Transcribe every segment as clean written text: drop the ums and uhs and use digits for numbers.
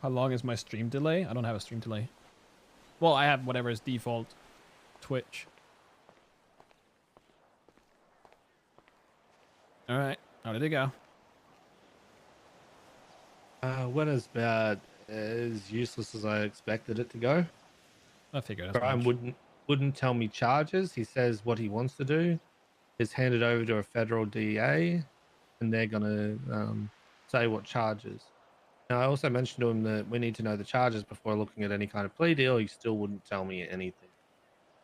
How long is my stream delay? I don't have a stream delay. Well, I have whatever is default Twitch. All right. How did it go? Went about as useless as I expected it to go. I figured as Brian much. wouldn't tell me charges. He says what he wants to do is hand it over to a federal DA, and they're gonna say what charges. Now, I also mentioned to him that we need to know the charges before looking at any kind of plea deal. He still wouldn't tell me anything.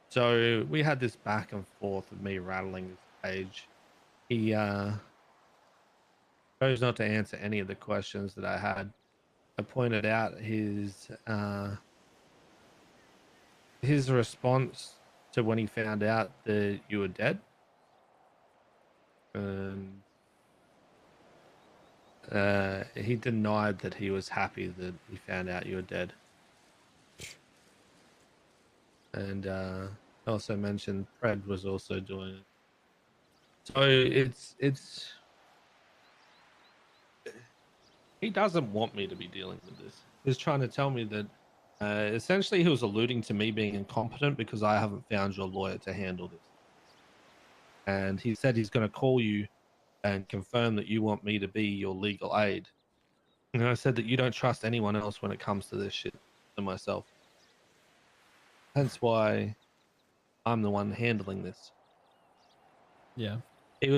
So we had this back and forth of me rattling his cage. He chose not to answer any of the questions that I had. I pointed out his response to when he found out that you were dead. And he denied that he was happy that he found out you were dead. And also mentioned Pred was also doing it. So it's he doesn't want me to be dealing with this. He's trying to tell me that essentially he was alluding to me being incompetent because I haven't found your lawyer to handle this. And he said he's going to call you and confirm that you want me to be your legal aid. And I said that you don't trust anyone else when it comes to this shit than myself. Hence why I'm the one handling this. Yeah. It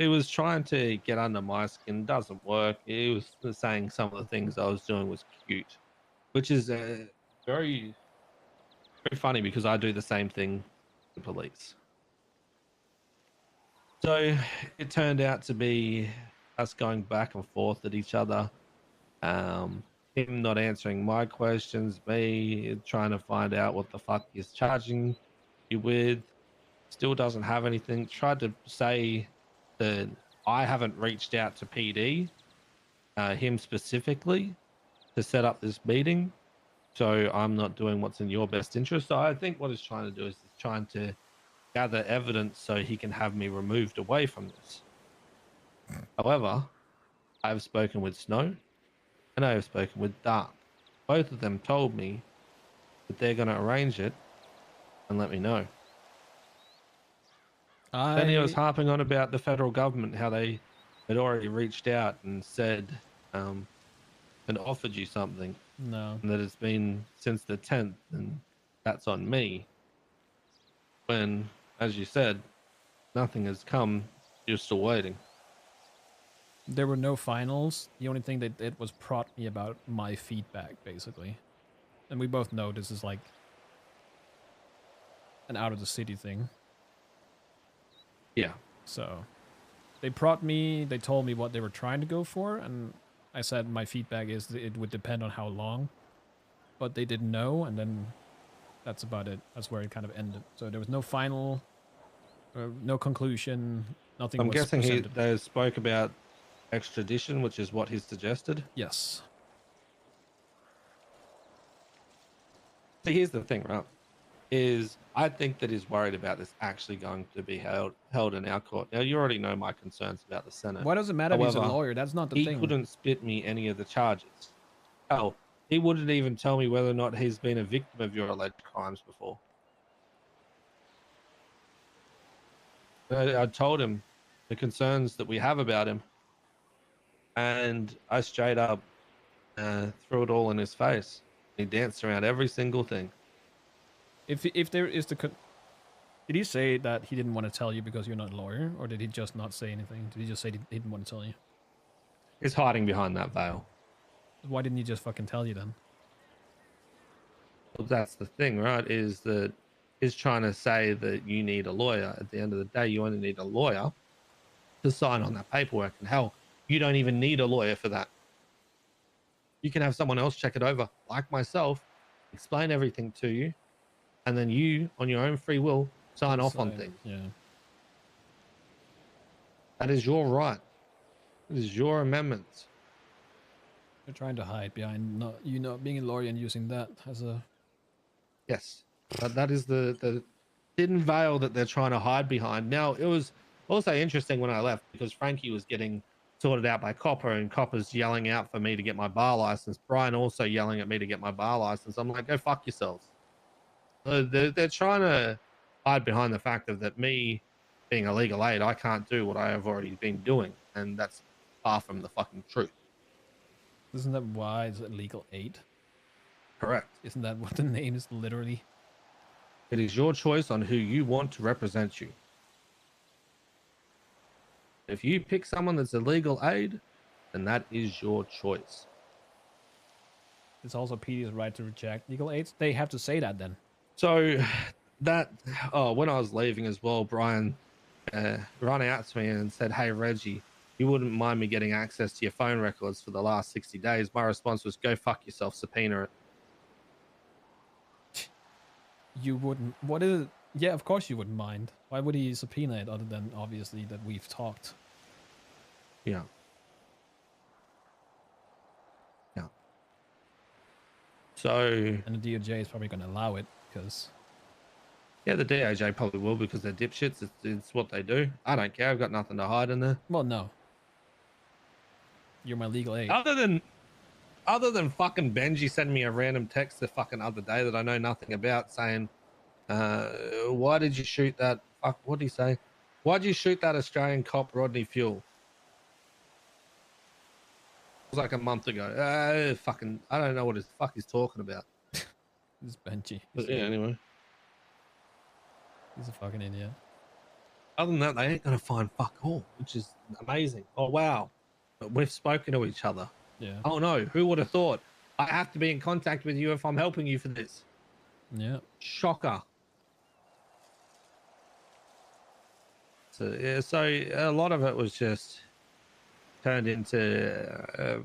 was trying to get under my skin, doesn't work. It was saying some of the things I was doing was cute, which is very very funny because I do the same thing to police. So it turned out to be us going back and forth at each other. Him not answering my questions, me trying to find out what the fuck he's charging you with. Still doesn't have anything. Tried to say that I haven't reached out to PD, him specifically, to set up this meeting. So I'm not doing what's in your best interest. So I think what he's trying to do is he's trying to gather evidence so he can have me removed away from this. However, I've spoken with Snow and I have spoken with Dark. Both of them told me that they're going to arrange it and let me know. Then he was I harping on about the federal government, how they had already reached out and said and offered you something, no. and that it's been since the 10th, and that's on me. When, as you said, nothing has come, you're still waiting. There were no finals. The only thing they did was prod me about my feedback, basically. And we both know this is like an out of the city thing. Yeah. So they prod me, they told me what they were trying to go for, and I said my feedback is that it would depend on how long. But they didn't know, and then that's about it. That's where it kind of ended. So there was no final, no conclusion, nothing I'm was guessing presented. they spoke about extradition, which is what he's suggested. Yes. So here's the thing, right? Is I think that he's worried about this actually going to be held in our court. Now you already know my concerns about the Senate. Why does it matter if he's a However, lawyer? That's not the he thing. couldn't spit me any of the charges. Hell, he wouldn't even tell me whether or not he's been a victim of your alleged crimes before. I told him the concerns that we have about him, and I straight up threw it all in his face. He danced around every single thing. If there is the... Did he say that he didn't want to tell you because you're not a lawyer? Or did he just not say anything? Did he just say he didn't want to tell you? He's hiding behind that veil. Why didn't he just fucking tell you then? Well, that's the thing, right? Is that he's trying to say that you need a lawyer. At the end of the day, you only need a lawyer to sign on that paperwork. And hell, you don't even need a lawyer for that. You can have someone else check it over, like myself, explain everything to you, and then you, on your own free will, sign off on things. Yeah. That is your right. It is your amendments. They're trying to hide behind not being a lawyer and using that as a... Yes, that is the thin veil that they're trying to hide behind. Now, it was also interesting when I left because Frankie was getting sorted out by Copper, and Copper's yelling out for me to get my bar license. Brian also yelling at me to get my bar license. I'm like, go fuck yourselves. They're trying to hide behind the fact of that me being a legal aid, I can't do what I have already been doing, and that's far from the fucking truth. Isn't that why it's legal aid? Correct. Isn't that what the name is literally? It is your choice on who you want to represent you. If you pick someone that's a legal aid, then that is your choice. It's also PD's right to reject legal aids. They have to say that then. So that, when I was leaving as well, Brian ran out to me and said, "Hey, Reggie, you wouldn't mind me getting access to your phone records for the last 60 days. My response was, go fuck yourself, subpoena it. You wouldn't. What is it? Yeah, of course you wouldn't mind. Why would he subpoena it other than obviously that we've talked? Yeah. So. And the DOJ is probably going to allow it because. Yeah, the DOJ probably will because they're dipshits. It's what they do. I don't care. I've got nothing to hide in there. Well, no. You're my legal aid. Other than fucking Benji sending me a random text the fucking other day that I know nothing about saying, why did you shoot that? Fuck, what did he say? Why'd you shoot that Australian cop, Rodney Fuel? It was like a month ago. Fucking, I don't know what the fuck he's talking about. It's Benji. But yeah, anyway. He's a fucking idiot. Other than that, they ain't gonna find fuck all, which is amazing. Oh wow, but we've spoken to each other. Yeah. Oh no, who would have thought? I have to be in contact with you if I'm helping you for this. Yeah. Shocker. So yeah, so a lot of it was just turned into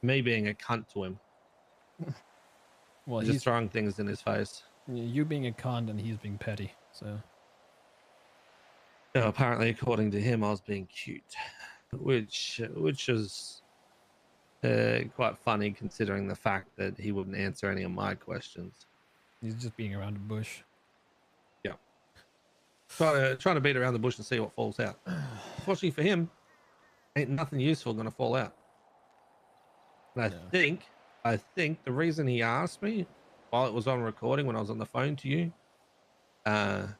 me being a cunt to him. Well, just throwing things in his face. You being a cunt and he's being petty. So. Yeah, apparently, according to him, I was being cute, which is quite funny considering the fact that he wouldn't answer any of my questions. He's just being around the bush. Yeah. Trying to beat around the bush and see what falls out. Unfortunately for him, ain't nothing useful going to fall out. And I think the reason he asked me while it was on recording when I was on the phone to you, or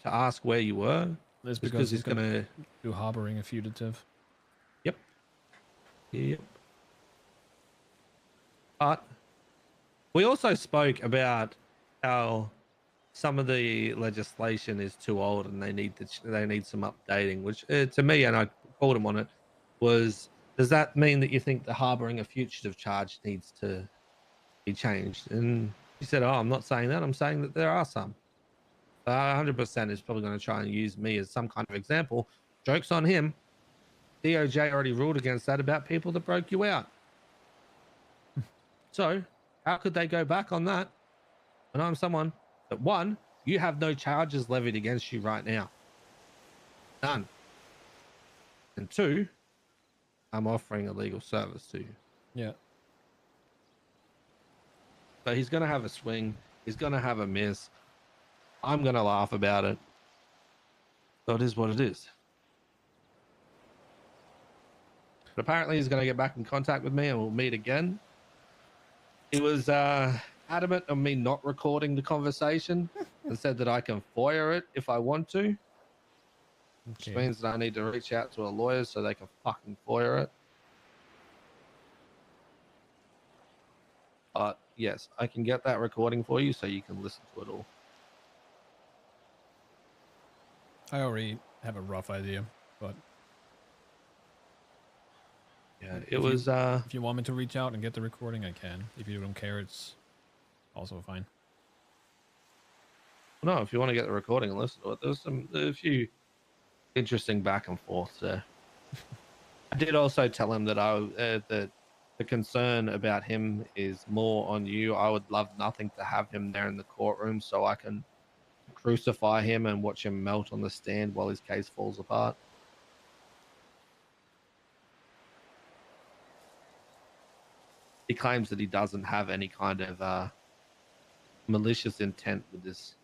to ask where you were, is because he's gonna do harboring a fugitive. Yep. But we also spoke about how some of the legislation is too old and they need some updating, which to me, and I called him on it, was, does that mean that you think the harboring a fugitive charge needs to be changed? And he said, oh, I'm not saying that. I'm saying that there are some. 100% is probably going to try and use me as some kind of example. Joke's on him. DOJ already ruled against that about people that broke you out. So how could they go back on that? And I'm someone that, one, you have no charges levied against you right now. None. And two, I'm offering a legal service to you. Yeah. So he's going to have a swing. He's going to have a miss. I'm going to laugh about it. So it is what it is. But apparently he's going to get back in contact with me and we'll meet again. He was adamant on me not recording the conversation and said that I can FOIA it if I want to. Which means that I need to reach out to a lawyer so they can fucking FOIA it. But yes, I can get that recording for you so you can listen to it all. I already have a rough idea, but yeah, it was. If you want me to reach out and get the recording, I can. If you don't care, it's also fine. No, if you want to get the recording and listen to it, there's a few interesting back and forth there. I did also tell him that that the concern about him is more on you. I would love nothing to have him there in the courtroom so I can crucify him and watch him melt on the stand while his case falls apart. He claims that he doesn't have any kind of malicious intent with this.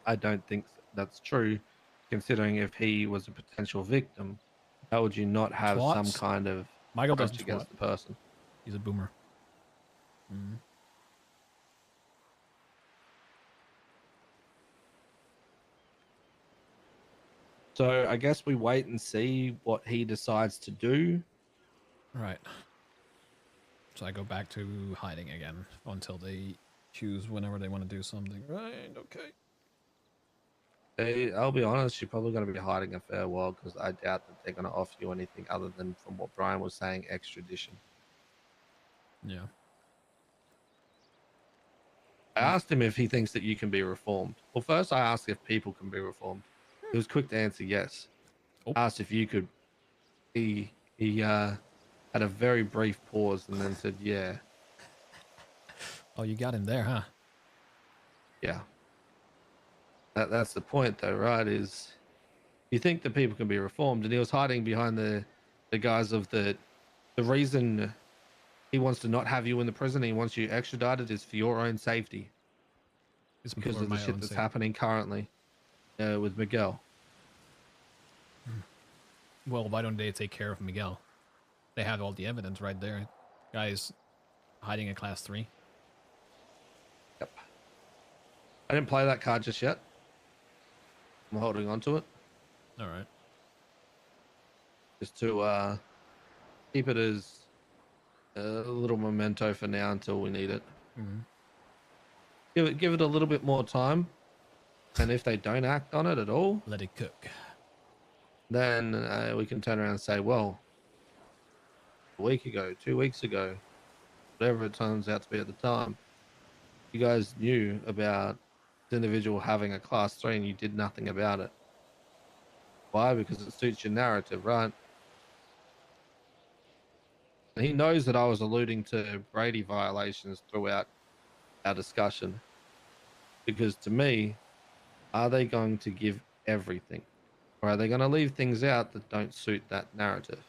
I don't think that's true, considering if he was a potential victim, How would you not have some Twats. kind of Michael doesn't grudge twat. against the person? He's a boomer. Mm. So I guess we wait and see what he decides to do. Right. So I go back to hiding again until they choose whenever they want to do something. Right, okay. I'll be honest, you're probably going to be hiding a fair while because I doubt that they're going to offer you anything other than, from what Brian was saying, extradition. Yeah. I asked him if he thinks that you can be reformed. Well, first I asked if people can be reformed. He was quick to answer yes. Oh. Asked if you could. He had a very brief pause and then said, "Yeah, Oh, you got him there, huh? yeah." That's the point, though, right? Is you think that people can be reformed, and he was hiding behind the guise of the reason he wants to not have you in the prison. He wants you extradited is for your own safety It's because for of the my shit own that's sake. happening currently with Miguel. Well, why don't they take care of Miguel? They have all the evidence right there. Guy's hiding a class 3. Yep. I didn't play that card just yet. I'm holding on to it All right. just to keep it as a little memento for now until we need it. Mm-hmm. Give it a little bit more time, and if they don't act on it at all, Let it cook. then we can turn around and say, well, a week ago, 2 weeks ago, whatever it turns out to be at the time, you guys knew about this individual having a class 3 and you did nothing about it. Why? Because it suits your narrative, right? And he knows that I was alluding to Brady violations throughout our discussion. Because to me, are they going to give everything? Or are they going to leave things out that don't suit that narrative?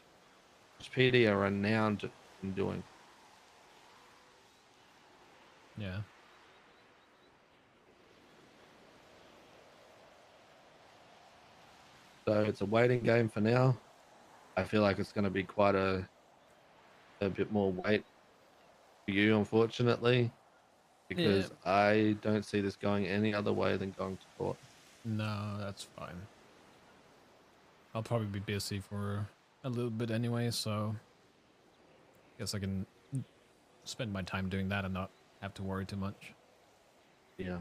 Which PD are renowned in doing. Yeah. So it's a waiting game for now. I feel like it's going to be quite a bit more wait for you, unfortunately, because Yeah. I don't see this going any other way than going to court. No, that's fine. I'll probably be busy for a little bit anyway, so guess I can spend my time doing that and not have to worry too much. Yeah.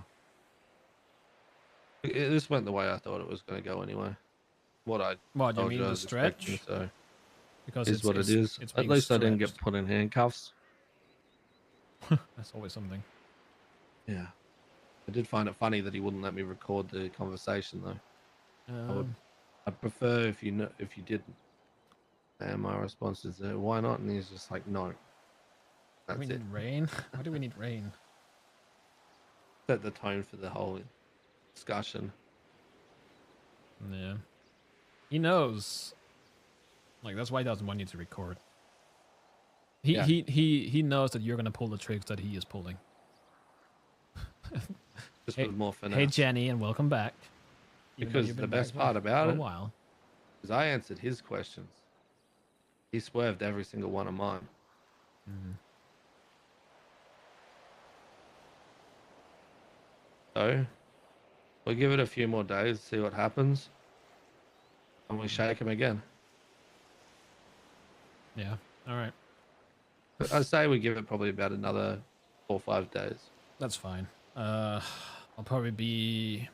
This went the way I thought it was going to go anyway. What I What, you told you mean I the was expecting, stretch? so Because is what it is. it's At being least I didn't get stretched. put in handcuffs. That's always something. Yeah. I did find it funny that he wouldn't let me record the conversation though. I'd prefer if you didn't. And my response is, why not? And he's just like, no. Do we That's it. need rain? Why do we need rain? Set the tone for the whole discussion. Yeah. He knows. Like, that's why he doesn't want you to record. Yeah. He knows that you're gonna pull the tricks that he is pulling. Just Hey, with more finesse. hey Jenny, and welcome back. Even though Because you've the been best back part about for a it while. is I answered his questions. He swerved every single one of mine. Mm-hmm. So we'll give it a few more days, see what happens. And we shake him again. Yeah. All right. I say we give it probably about another 4 or 5 days. That's fine. I'll probably be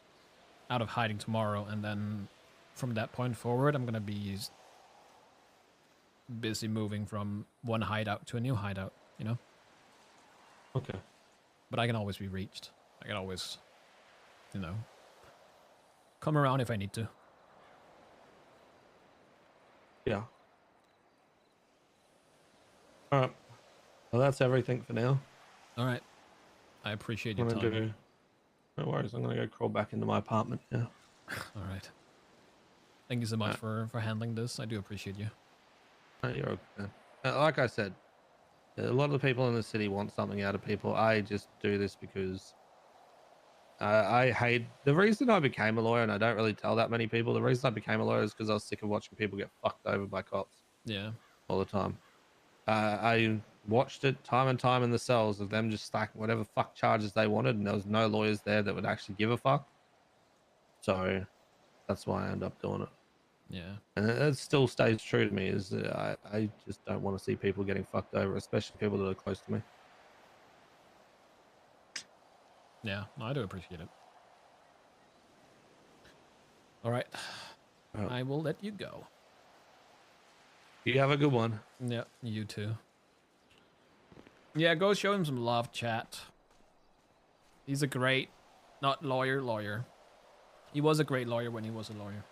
out of hiding tomorrow, and then from that point forward, I'm gonna be busy moving from one hideout to a new hideout, you know? Okay. But I can always be reached. I can always, you know, come around if I need to. Yeah. All right. Well, that's everything for now. All right. I appreciate your I'm gonna time. do. No worries. I'm gonna go crawl back into my apartment now. All right. Thank you so much for handling this. I do appreciate you. You're okay, man. Like I said, a lot of the people in the city want something out of people. I just do this because I hate the reason I became a lawyer, and I don't really tell that many people. The reason I became a lawyer is because I was sick of watching people get fucked over by cops Yeah. all the time. I watched it time and time in the cells of them just stacking whatever fuck charges they wanted, and there was no lawyers there that would actually give a fuck. So that's why I end up doing it. Yeah. And it still stays true to me. Is I just don't want to see people getting fucked over, especially people that are close to me. Yeah. No, I do appreciate it. All right. Oh. I will let you go. You have a good one. Yeah, you too. Yeah, go show him some love, chat. He's a great, not lawyer. He was a great lawyer when he was a lawyer.